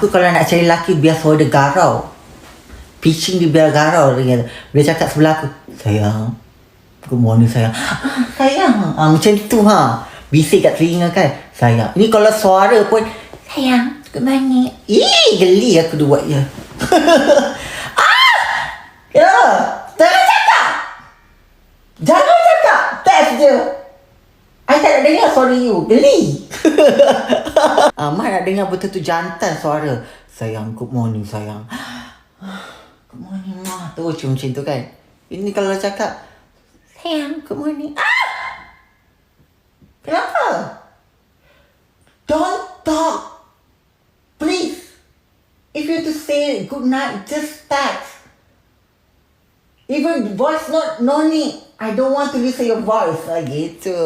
Aku kalau nak cari lelaki biar suara dia garau. Pitching dia biar garau. Dia cakap sebelah aku, sayang, good morning sayang. Sayang. Macam tu bisik kat telinga kan. Sayang. Ni kalau suara pun, sayang, good morning. Geli aku dia buat je. Ya. Jangan cakap. Jangan cakap. Test je. I tak nak dengar suara you. Geli. Mak nak dengar betul-betul jantan suara. Sayang, good morning sayang. Good morning Ma. Tu macam tu kan. Ini kalau cakap, sayang, good morning. Kenapa? Don't talk. Please. If you have to say good night, just text. Even voice note, no need. I don't want to listen your voice. Gitu.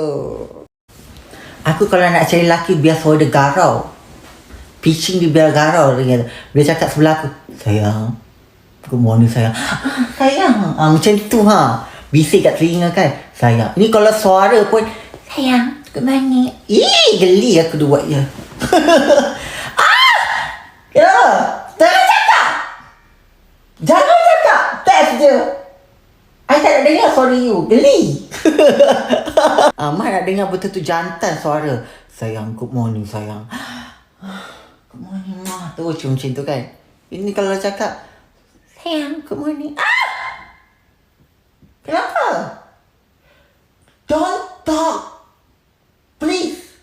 Aku kalau nak cari lelaki biar suara dia garau. Pitching dia biar garau. Dia cakap sebelah aku, sayang, good morning sayang. Sayang. Macam tu bisik kat telinga kan. Sayang. Ni kalau suara pun, sayang, good morning. Geli aku dia buat je. Ya. Jangan cakap. Jangan cakap. Test je. I tak nak dengar suara you. Geli. Mak nak dengar betul-betul jantan suara. Sayang, good morning sayang. Good morning Ma. Tu macam tu kan. Ini kalau cakap, sayang, good morning. Kenapa? Don't talk. Please.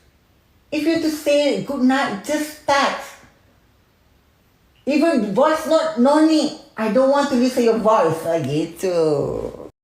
If you have to say good night, just text. Even voice note, no need. I don't want to listen your voice. Gitu.